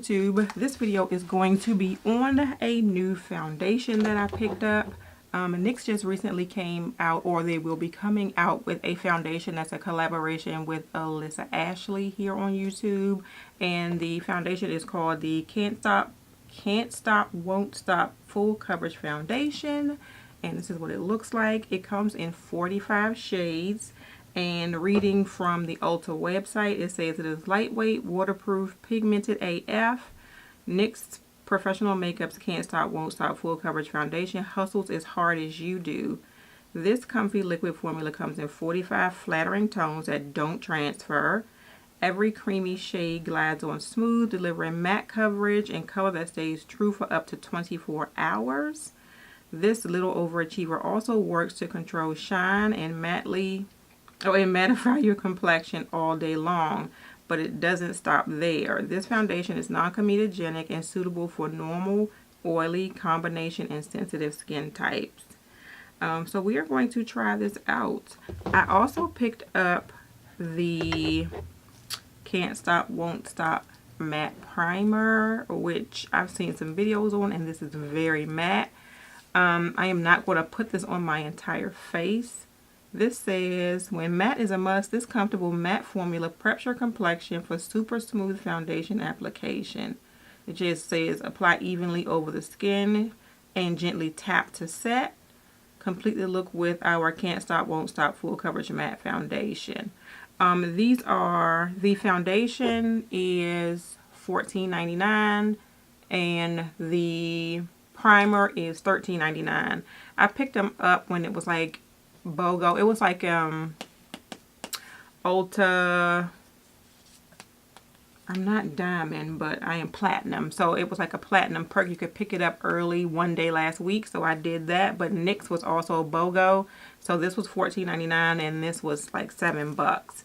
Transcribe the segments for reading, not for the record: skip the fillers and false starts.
YouTube. This video is going to be on a new foundation that I picked up. NYX just recently came out, or they will be coming out with a foundation that's a collaboration with Alyssa Ashley here on YouTube. And the foundation is called the Can't Stop, Won't Stop Full Coverage Foundation. And this is what it looks like. It comes in 45 shades. And reading from the Ulta website, it says it is lightweight, waterproof, pigmented AF. NYX Professional Makeup's Can't Stop, Won't Stop Full Coverage Foundation hustles as hard as you do. This comfy liquid formula comes in 45 flattering tones that don't transfer. Every creamy shade glides on smooth, delivering matte coverage and color that stays true for up to 24 hours. This little overachiever also works to control shine and mattify your complexion all day long, but it doesn't stop there. This foundation is non-comedogenic and suitable for normal, oily, combination, and sensitive skin types. So we are going to try this out. I also picked up the Can't Stop, Won't Stop Matte Primer, which I've seen some videos on, and this is very matte. I am not going to put this on my entire face. This says, when matte is a must, this comfortable matte formula preps your complexion for super smooth foundation application. It just says, apply evenly over the skin and gently tap to set. Complete the look with our Can't Stop, Won't Stop Full Coverage Matte Foundation. The foundation is $14.99 and the primer is $13.99. I picked them up when it was like BOGO. It was like Ulta, I'm not diamond, but I am platinum, so it was like a platinum perk. You could pick it up early one day last week, so I did that. But NYX was also BOGO, so this was $14.99 and this was like $7.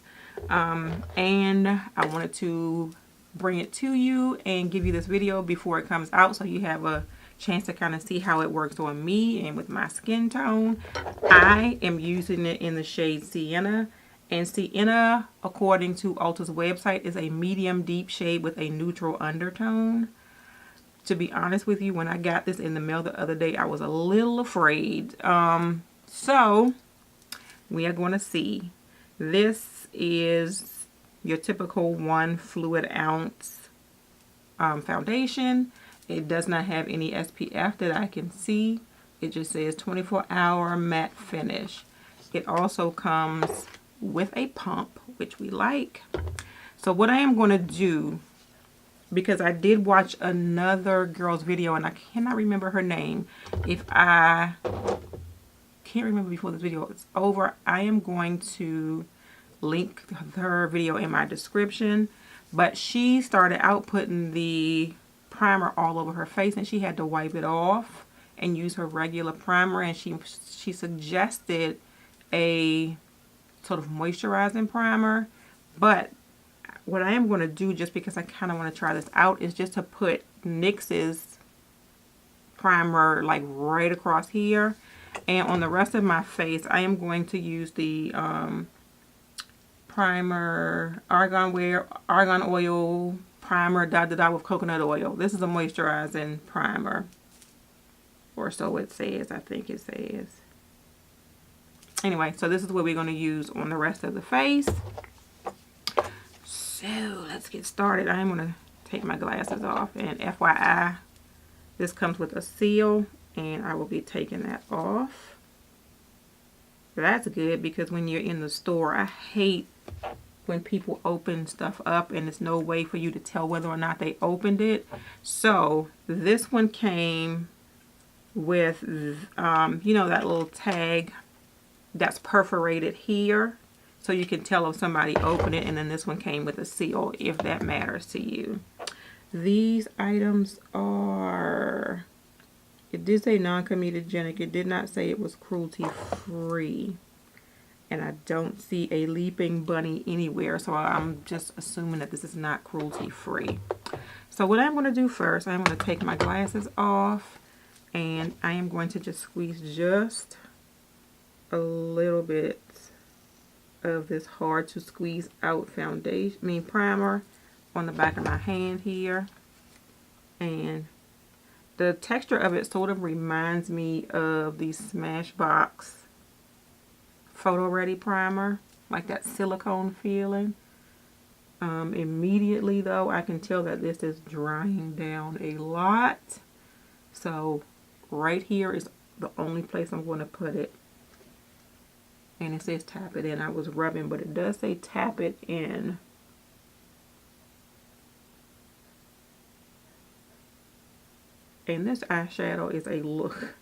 And I wanted to bring it to you and give you this video before it comes out, so you have a chance to kind of see how it works on me and with my skin tone. I am using it in the shade Sienna, and Sienna, according to Ulta's website, is a medium deep shade with a neutral undertone. To be honest with you, when I got this in the mail the other day, I was a little afraid. So we are going to see. This is your typical 1 fluid ounce foundation. It does not have any SPF that I can see. It just says 24-hour matte finish. It also comes with a pump, which we like. So what I am going to do, because I did watch another girl's video and I cannot remember her name. If I can't remember before this video is over, I am going to link her video in my description. But she started out putting the primer all over her face and she had to wipe it off and use her regular primer, and she suggested a sort of moisturizing primer. But what I am going to do, just because I kind of want to try this out, is just to put NYX's primer like right across here, and on the rest of my face I am going to use the primer argan oil primer with coconut oil. This is a moisturizing primer, or so it says. I think it says. Anyway, so this is what we're going to use on the rest of the face. So let's get started. I am going to take my glasses off, and FYI, this comes with a seal and I will be taking that off. That's good, because when you're in the store, I hate when people open stuff up and there's no way for you to tell whether or not they opened it. So this one came with you know, that little tag that's perforated here, so you can tell if somebody opened it. And then this one came with a seal, if that matters to you. These items are, it did say non-comedogenic. It did not say it was cruelty free. And I don't see a leaping bunny anywhere, so I'm just assuming that this is not cruelty free. So what I'm going to do first, I'm going to take my glasses off, and I am going to just squeeze just a little bit of this hard to squeeze out primer on the back of my hand here. And the texture of it sort of reminds me of the Smashbox Photo Ready Primer, like that silicone feeling. Immediately though, I can tell that this is drying down a lot. So right here is the only place I'm going to put it. And it says tap it in. I was rubbing, but it does say tap it in. And this eyeshadow is a look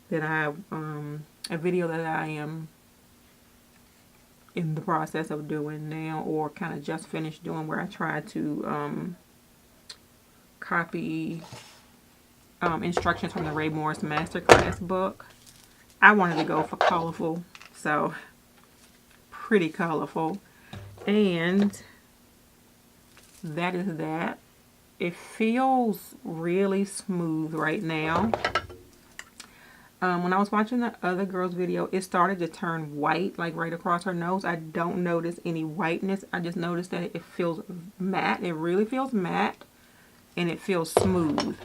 that a video that I am in the process of doing now, or kind of just finished doing, where I tried to copy instructions from the Ray Morris Masterclass book. I wanted to go for colorful, so pretty colorful. And that is that. It feels really smooth right now. When I was watching the other girl's video, it started to turn white, like right across her nose. I don't notice any whiteness. I just noticed that it feels matte. It really feels matte, and it feels smooth.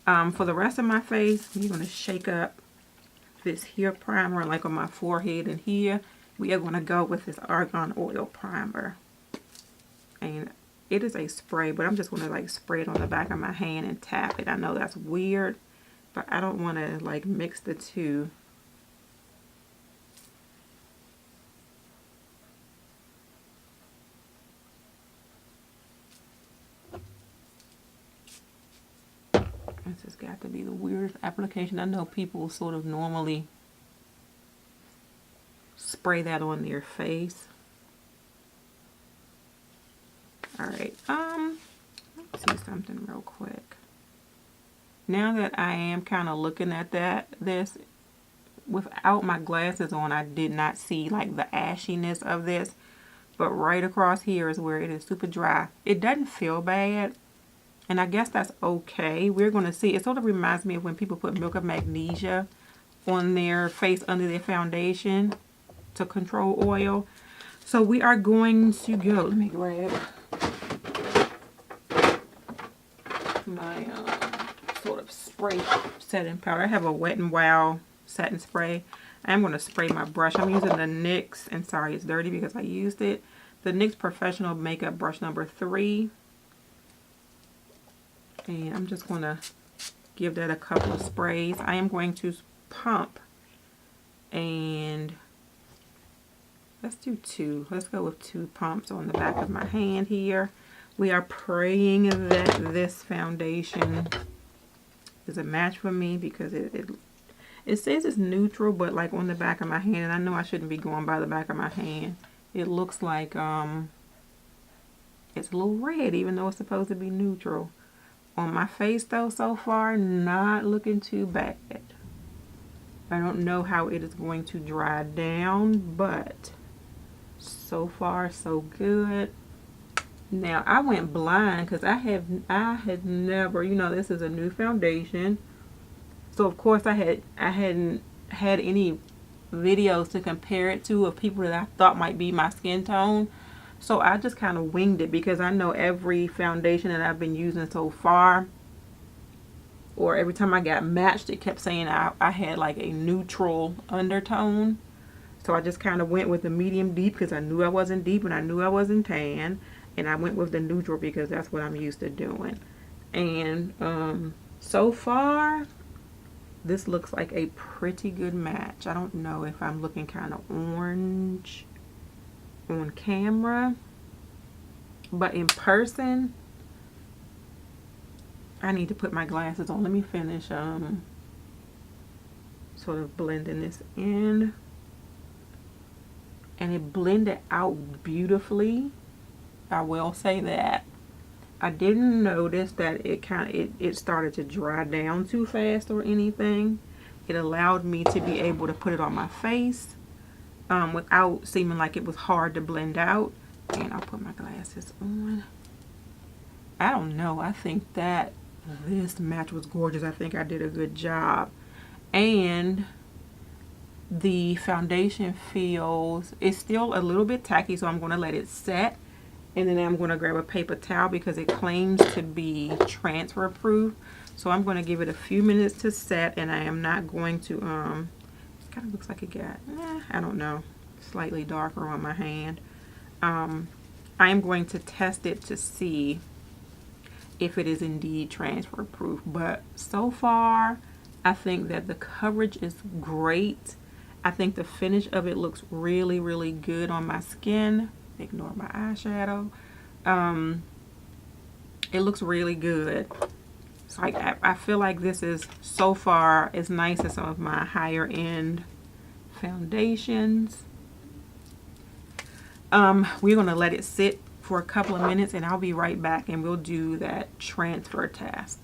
For the rest of my face, I'm going to shake up this here primer, like on my forehead and here. We are going to go with this Argan Oil Primer. And it is a spray, but I'm just going to like spray it on the back of my hand and tap it. I know that's weird, but I don't want to like mix the two. This has got to be the weirdest application. I know people sort of normally spray that on their face. Alright, let's see something real quick. Now that I am kind of looking at this, without my glasses on, I did not see like the ashiness of this. But right across here is where it is super dry. It doesn't feel bad, and I guess that's okay. We're going to see. It sort of reminds me of when people put Milk of Magnesia on their face under their foundation to control oil. So we are going to go. Let me grab my sort of spray setting powder. I have a Wet n Wild setting spray. I'm going to spray my brush. I'm using the NYX, and sorry it's dirty because I used it. The NYX Professional Makeup Brush number 3. And I'm just going to give that a couple of sprays. I am going to pump, and let's do 2. Let's go with 2 pumps on the back of my hand here. We are praying that this foundation is a match for me, because it says it's neutral, but like on the back of my hand, and I know I shouldn't be going by the back of my hand, it looks like it's a little red, even though it's supposed to be neutral. On my face though, so far, not looking too bad. I don't know how it is going to dry down, but so far so good. Now I went blind because I had never, you know, this is a new foundation, so of course I hadn't had any videos to compare it to of people that I thought might be my skin tone. So I just kind of winged it, because I know every foundation that I've been using so far, or every time I got matched, it kept saying I had like a neutral undertone. So I just kind of went with the medium deep, because I knew I wasn't deep and I knew I wasn't tan. And I went with the neutral because that's what I'm used to doing. And so far, this looks like a pretty good match. I don't know if I'm looking kind of orange on camera, but in person, I need to put my glasses on. Let me finish sort of blending this in. And it blended out beautifully. I will say that. I didn't notice that it started to dry down too fast or anything. It allowed me to be able to put it on my face without seeming like it was hard to blend out. And I'll put my glasses on. I don't know. I think that this match was gorgeous. I think I did a good job. And the foundation feels, it's still a little bit tacky, so I'm going to let it set. And then I'm going to grab a paper towel because it claims to be transfer proof. So I'm going to give it a few minutes to set, and I am not going to, it kind of looks like it got, I don't know, slightly darker on my hand. I am going to test it to see if it is indeed transfer proof. But so far, I think that the coverage is great. I think the finish of it looks really, really good on my skin. Ignore my eyeshadow. It looks really good. It's like I feel like this is so far as nice as some of my higher end foundations. We're gonna let it sit for a couple of minutes, and I'll be right back, and we'll do that transfer test.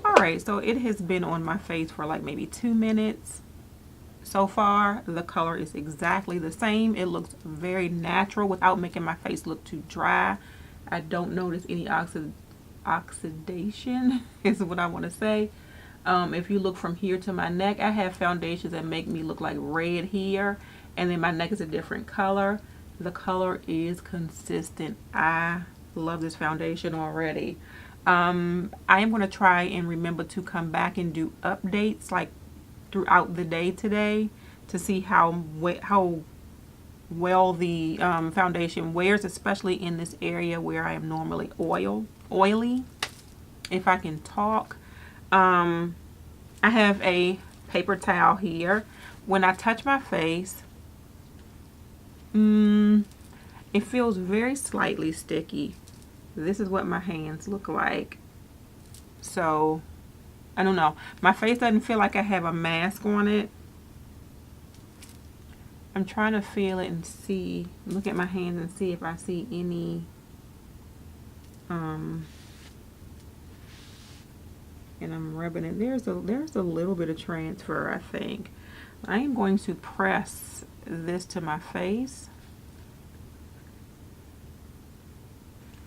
All right, so it has been on my face for like maybe 2 minutes. So far, the color is exactly the same. It looks very natural without making my face look too dry. I don't notice any oxidation is what I want to say. If you look from here to my neck, I have foundations that make me look like red here, and then my neck is a different color. The color is consistent. I love this foundation already. I am going to try and remember to come back and do updates like throughout the day today to see how well the foundation wears, especially in this area where I am normally oily, if I can talk. I have a paper towel here. When I touch my face, it feels very slightly sticky. This is what my hands look like. So I don't know. My face doesn't feel like I have a mask on it. I'm trying to feel it and see, look at my hands and see if I see any, and I'm rubbing it. There's a little bit of transfer, I think. I am going to press this to my face.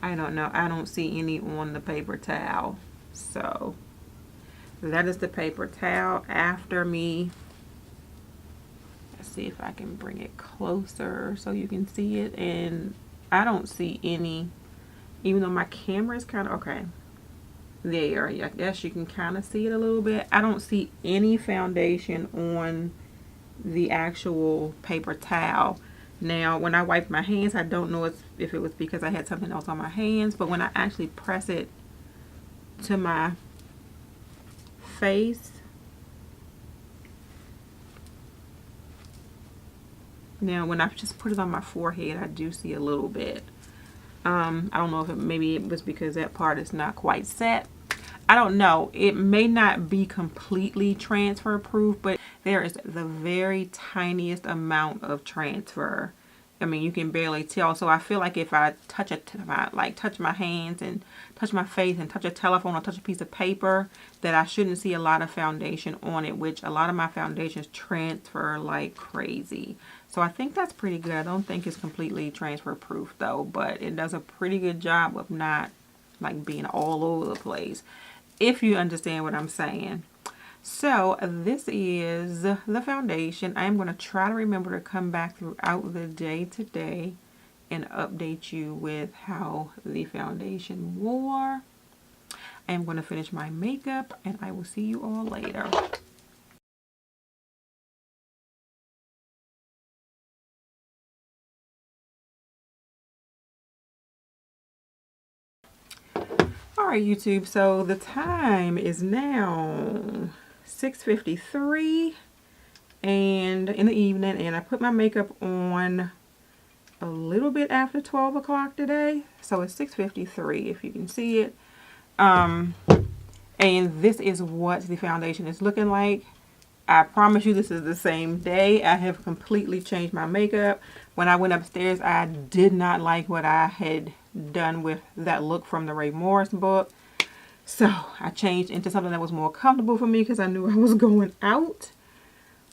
I don't know. I don't see any on the paper towel. So that is the paper towel after me. Let's see if I can bring it closer so you can see it. And I don't see any, even though my camera is kind of, okay, there. I guess you can kind of see it a little bit. I don't see any foundation on the actual paper towel. Now, when I wiped my hands, I don't know if it was because I had something else on my hands, but when I actually press it to my face, now when I just put it on my forehead, I do see a little bit. I don't know if maybe it was because that part is not quite set. I don't know. It may not be completely transfer proof, but there is the very tiniest amount of transfer. I mean, you can barely tell. So I feel like if I touch touch my hands and touch my face and touch a telephone or touch a piece of paper, that I shouldn't see a lot of foundation on it, which a lot of my foundations transfer like crazy. So I think that's pretty good. I don't think it's completely transfer proof though, but it does a pretty good job of not like being all over the place, if you understand what I'm saying. So this is the foundation. I'm going to try to remember to come back throughout the day today and update you with how the foundation wore. I am going to finish my makeup and I will see you all later. Alright YouTube, so the time is now 6:53 and in the evening, and I put my makeup on a little bit after 12 o'clock today, so it's 6:53 if you can see it. And this is what the foundation is looking like. I promise you this is the same day. I have completely changed my makeup. When I went upstairs, I did not like what I had done with that look from the Ray Morris book. So I changed into something that was more comfortable for me because I knew I was going out.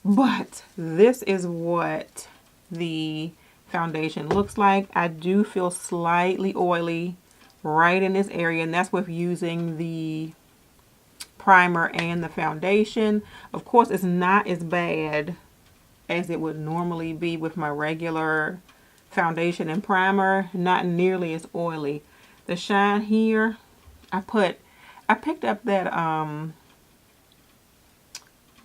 But this is what the foundation looks like. I do feel slightly oily right in this area, and that's with using the primer and the foundation. Of course, it's not as bad as it would normally be with my regular foundation and primer, not nearly as oily. The shine here, I picked up that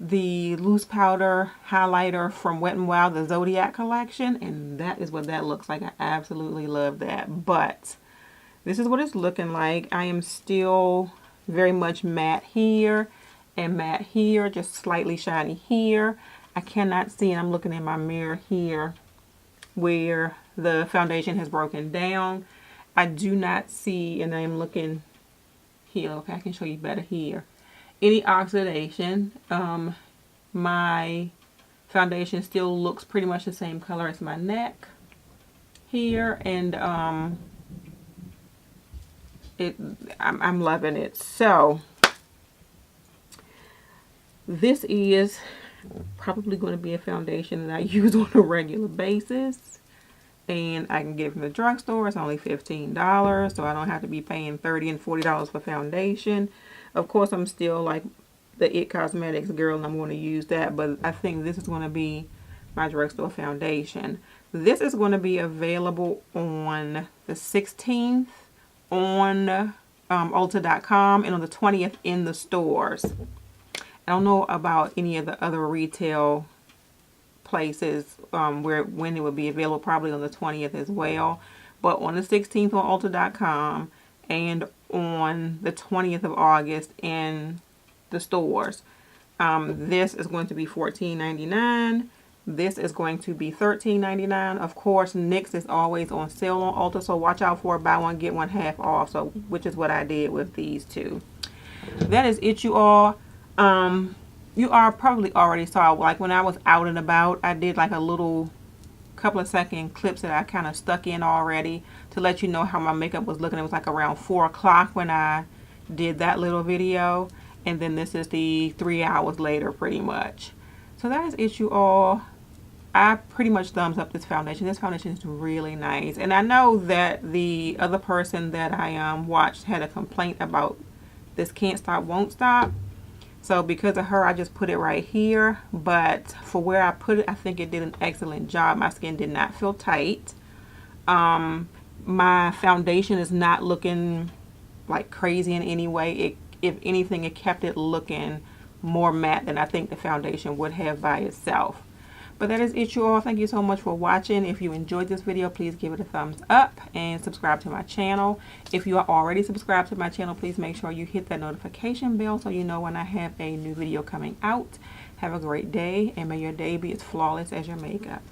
the loose powder highlighter from Wet n Wild, the Zodiac collection, and that is what that looks like. I absolutely love that. But this is what it's looking like. I am still very much matte here and matte here, just slightly shiny here. I cannot see, and I'm looking in my mirror here, where the foundation has broken down. I do not see, and I'm looking here. Okay, I can show you better here. Any oxidation. My foundation still looks pretty much the same color as my neck here, and I'm loving it. So this is probably going to be a foundation that I use on a regular basis, and I can get it from the drugstore. It's only $15, so I don't have to be paying $30 and $40 for foundation. Of course, I'm still like the It Cosmetics girl, and I'm going to use that, but I think this is going to be my drugstore foundation. This is going to be available on the 16th on Ulta.com and on the 20th in the stores. I don't know about any of the other retail places when it will be available, probably on the 20th as well, but on the 16th on Ulta.com and on the 20th of August in the stores. This is going to be $14.99. This is going to be $13.99. Of course, NYX is always on sale on Ulta, so watch out for buy one get one half off. So, which is what I did with these two. That is it, you all. You are probably already saw, like when I was out and about, I did like a little couple of second clips that I kind of stuck in already to let you know how my makeup was looking. It was like around 4 o'clock when I did that little video, and then this is the 3 hours later pretty much. So that is it, you all. I pretty much thumbs up this foundation. This foundation is really nice, and I know that the other person that I watched had a complaint about this can't stop won't stop. So because of her, I just put it right here. But for where I put it, I think it did an excellent job. My skin did not feel tight. My foundation is not looking like crazy in any way. If anything, it kept it looking more matte than I think the foundation would have by itself. But that is it, you all. Thank you so much for watching. If you enjoyed this video, please give it a thumbs up and subscribe to my channel. If you are already subscribed to my channel, please make sure you hit that notification bell so you know when I have a new video coming out. Have a great day, and may your day be as flawless as your makeup.